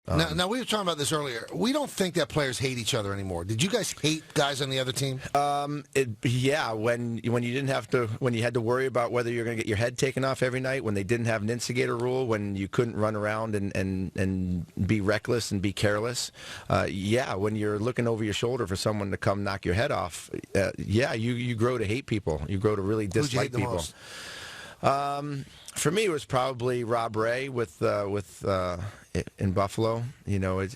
Now, we were talking about this earlier. We don't think that players hate each other anymore. Did you guys hate guys on the other team? Yeah, when you didn't have to, when you had to worry about whether you're going to get your head taken off every night, when they didn't have an instigator rule, when you couldn't run around and be reckless and be careless. Yeah, when you're looking over your shoulder for someone to come knock your head off, you grow to hate people. You grow to really dislike people. Most? For me, it was probably Rob Ray in Buffalo. You know,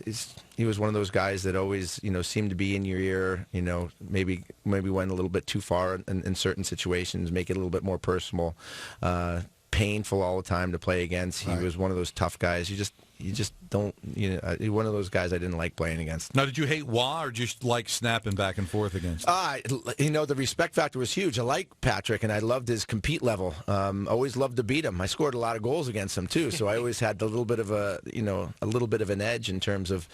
he was one of those guys that always, seemed to be in your ear. Maybe went a little bit too far in certain situations, make it a little bit more personal, painful all the time to play against. He was one of those tough guys. You just don't, one of those guys I didn't like playing against. Now, did you hate Wah or just like snapping back and forth against him? The respect factor was huge. I like Patrick, and I loved his compete level. Always loved to beat him. I scored a lot of goals against him, too, so I always had a little bit of an edge in terms of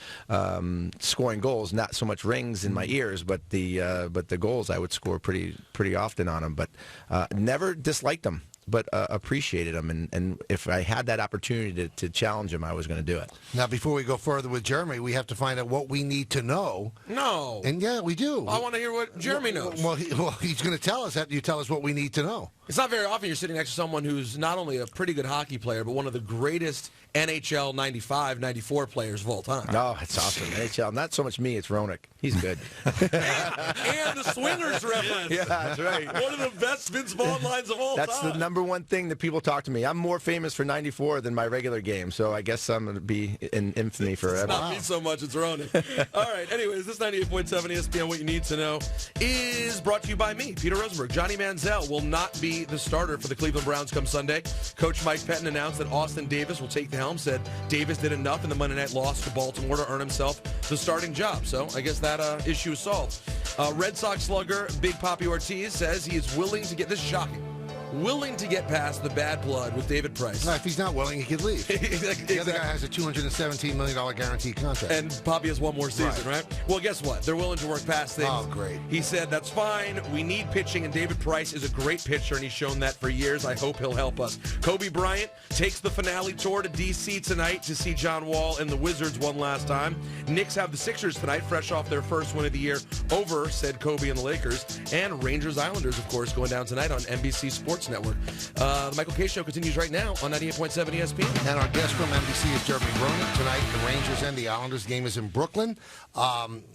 scoring goals. Not so much rings in my ears, but the goals I would score pretty often on him. But never disliked him, but appreciated him. And if I had that opportunity to challenge him, I was going to do it. Now, before we go further with Jeremy, we have to find out what we need to know. No. And, yeah, we do. I want to hear what Jeremy knows. Well, he's going to tell us after you tell us what we need to know. It's not very often you're sitting next to someone who's not only a pretty good hockey player, but one of the greatest NHL 95, 94 players of all time. Oh, it's awesome. NHL. Not so much me, it's Roenick. He's good. and the Swingers reference. Yeah, that's right. One of the best Vince Vaughn lines of all time. That's the number one thing that people talk to me. I'm more famous for 94 than my regular game, so I guess I'm going to be in infamy forever. It's not me so much, it's Roenick. All right, anyways, this 98.7 ESPN What You Need to Know is brought to you by me, Peter Rosenberg. Johnny Manziel will not be the starter for the Cleveland Browns come Sunday. Coach Mike Pettin announced that Austin Davis will take the helm, said Davis did enough in the Monday night loss to Baltimore to earn himself the starting job. So I guess that issue is solved. Red Sox slugger Big Papi Ortiz says he is willing to get, this is shocking, willing to get past the bad blood with David Price. No, if he's not willing, he could leave. Exactly. The other guy has a $217 million guaranteed contract. And Papi has one more season, right? Well, guess what? They're willing to work past things. Oh, great. He said, that's fine. We need pitching, and David Price is a great pitcher, and he's shown that for years. I hope he'll help us. Kobe Bryant takes the finale tour to D.C. tonight to see John Wall and the Wizards one last time. Knicks have the Sixers tonight, fresh off their first win of the year over, said Kobe and the Lakers. And Rangers Islanders, of course, going down tonight on NBC Sports Network. The Michael K. Show continues right now on 98.7 ESPN. And our guest from NBC is Jeremy Roenick. Tonight, the Rangers and the Islanders game is in Brooklyn.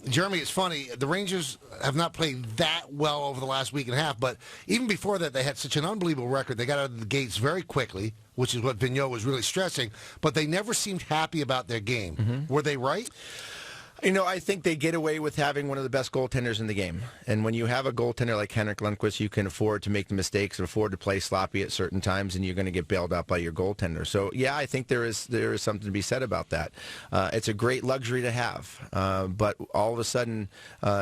Jeremy, it's funny. The Rangers have not played that well over the last week and a half, but even before that, they had such an unbelievable record. They got out of the gates very quickly, which is what Vigneault was really stressing, but they never seemed happy about their game. Mm-hmm. Were they right? I think they get away with having one of the best goaltenders in the game. And when you have a goaltender like Henrik Lundqvist, you can afford to make the mistakes and afford to play sloppy at certain times, and you're going to get bailed out by your goaltender. So, yeah, I think there is something to be said about that. It's a great luxury to have. But all of a sudden,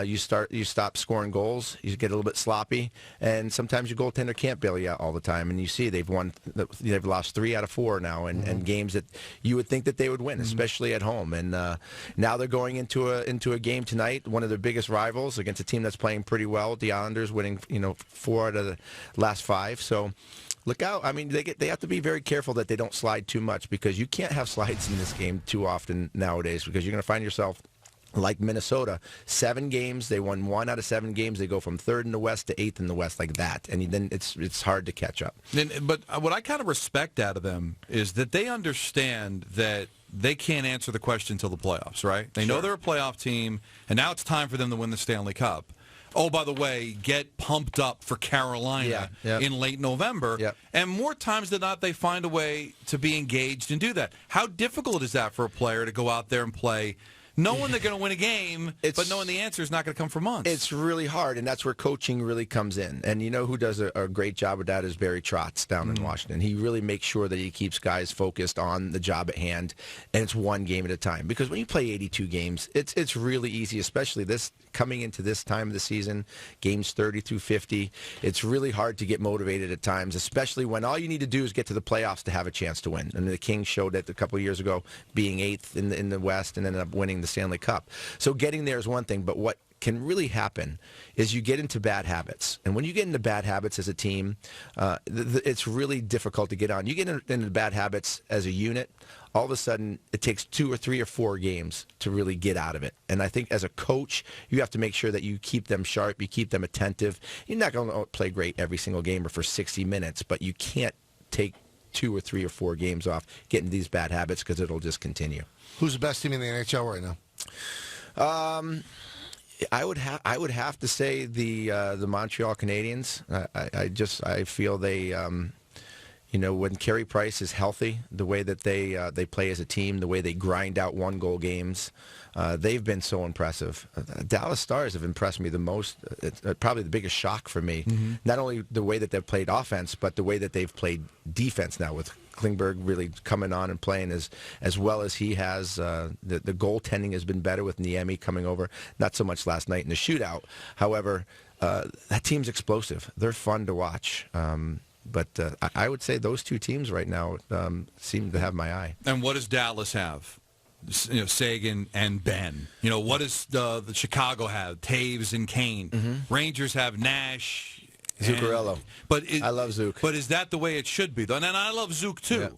you stop scoring goals, you get a little bit sloppy, and sometimes your goaltender can't bail you out all the time. And you see they've lost 3 out of 4 now, and games that you would think that they would win, especially at home. And now they're going into a game tonight, one of their biggest rivals, against a team that's playing pretty well. The Islanders winning, 4 out of the last 5. So look out. I mean, they have to be very careful that they don't slide too much, because you can't have slides in this game too often nowadays, because you're going to find yourself like Minnesota, 7 games, they won 1 out of 7 games. They go from 3rd in the West to 8th in the West like that, and then it's hard to catch up. But what I kind of respect out of them is that they understand that they can't answer the question until the playoffs, right? They know they're a playoff team, and now it's time for them to win the Stanley Cup. Oh, by the way, get pumped up for Carolina in late November. Yep. And more times than not, they find a way to be engaged and do that. How difficult is that for a player to go out there and play knowing they're going to win a game, but knowing the answer is not going to come for months? It's really hard, and that's where coaching really comes in. And you know who does a great job with that is Barry Trotz down in Washington. He really makes sure that he keeps guys focused on the job at hand, and it's one game at a time. Because when you play 82 games, it's really easy, especially coming into this time of the season, games 30 through 50. It's really hard to get motivated at times, especially when all you need to do is get to the playoffs to have a chance to win. And the Kings showed it a couple of years ago, being 8th in the West and ended up winning winning the Stanley Cup. So getting there is one thing, but what can really happen is you get into bad habits. And when you get into bad habits as a team, it's really difficult to get on. You get into bad habits as a unit, all of a sudden it takes 2 or 3 or 4 games to really get out of it. And I think as a coach, you have to make sure that you keep them sharp, you keep them attentive. You're not going to play great every single game or for 60 minutes, but you can't take 2 or 3 or 4 games off getting these bad habits because it'll just continue. Who's the best team in the NHL right now? I would have to say the Montreal Canadiens. I feel they, when Carey Price is healthy, the way that they play as a team, the way they grind out 1-goal games, they've been so impressive. Dallas Stars have impressed me the most. It's probably the biggest shock for me. Mm-hmm. Not only the way that they've played offense, but the way that they've played defense now with Klingberg really coming on and playing as well as he has. The goaltending has been better with Niemi coming over. Not so much last night in the shootout. However, that team's explosive. They're fun to watch. But I would say those 2 teams right now seem to have my eye. And what does Dallas have? Sagan and Ben. What does the Chicago have? Taves and Kane. Mm-hmm. Rangers have Nash. Zuccarello. I love Zook. But is that the way it should be, though? And I love Zook, too. Yeah.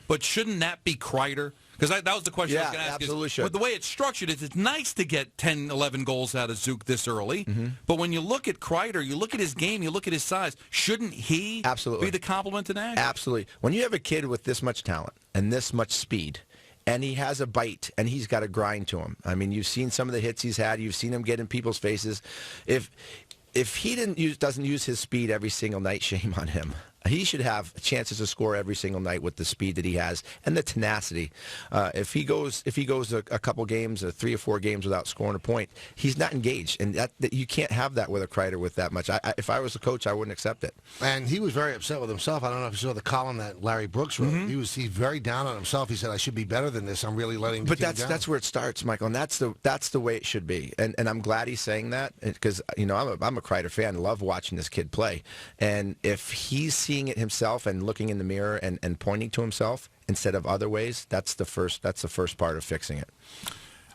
But shouldn't that be Kreider? Because that was the question I was going to ask. Absolutely should. With the way it's structured, it's nice to get 10, 11 goals out of Zook this early. Mm-hmm. But when you look at Kreider, you look at his game, you look at his size, shouldn't he be the complement to Nash? Absolutely. When you have a kid with this much talent and this much speed, and he has a bite, and he's got a grind to him. I mean, you've seen some of the hits he's had. You've seen him get in people's faces. If he doesn't use his speed every single night, shame on him. He should have chances to score every single night with the speed that he has and the tenacity. If he goes a couple games, 3 or 4 games without scoring a point, he's not engaged, and that you can't have that with a Kreider with that much. If I was a coach, I wouldn't accept it. And he was very upset with himself. I don't know if you saw the column that Larry Brooks wrote. Mm-hmm. He's very down on himself. He said, "I should be better than this. I'm really letting." But that's where it starts, Michael, and that's the way it should be. And I'm glad he's saying that because I'm a Kreider fan. I love watching this kid play, and if he's seeing it himself and looking in the mirror and pointing to himself instead of other ways, that's the first part of fixing it.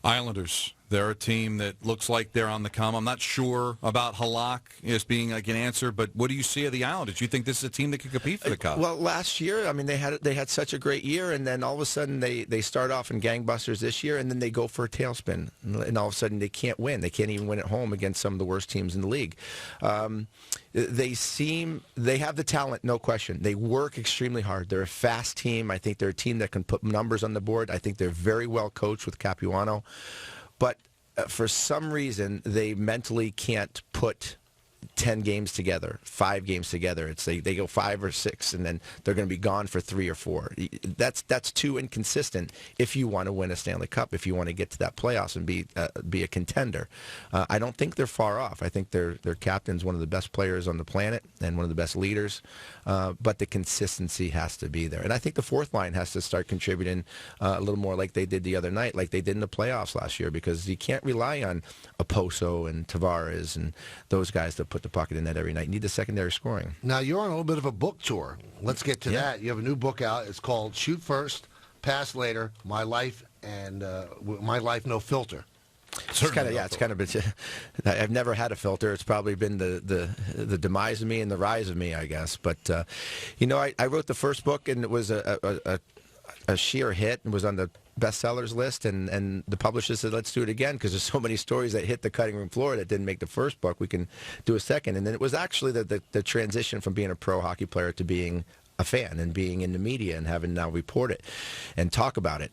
Islanders, they're a team that looks like they're on the come. I'm not sure about Halak as being like an answer, but what do you see of the Islanders? Do you think this is a team that can compete for the Cup? Well, last year, I mean, they had such a great year, and then all of a sudden they start off in gangbusters this year, and then they go for a tailspin, and all of a sudden they can't win. They can't even win at home against some of the worst teams in the league. They have the talent, no question. They work extremely hard. They're a fast team. I think they're a team that can put numbers on the board. I think they're very well coached with Capuano. But for some reason, they mentally can't put 10 games together, 5 games together. It's they go 5 or 6, and then they're going to be gone for 3 or 4. That's too inconsistent if you want to win a Stanley Cup, if you want to get to that playoffs and be a contender. I don't think they're far off. I think their captain's one of the best players on the planet and one of the best leaders, but the consistency has to be there. And I think the fourth line has to start contributing a little more like they did the other night, like they did in the playoffs last year, because you can't rely on Oposo and Tavares and those guys to put the puck in net every night. You need the secondary scoring. Now, you're on a little bit of a book tour. Let's get to that. You have a new book out. It's called Shoot First, Pass Later, My Life, and My Life No Filter. It's kind of I've never had a filter. It's probably been the demise of me and the rise of me, I guess. But, I wrote the first book, and it was a sheer hit and was on the bestsellers list, and the publisher said, let's do it again, because there's so many stories that hit the cutting room floor that didn't make the first book. We can do a second. And then it was actually the transition from being a pro hockey player to being a fan and being in the media and having now report it and talk about it.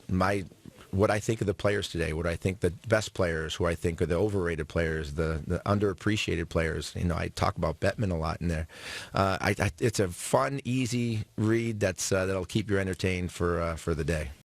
What I think of the players today, what I think the best players, who I think are the overrated players, the underappreciated players. I talk about Bettman a lot in there. It's a fun, easy read that'll keep you entertained for the day.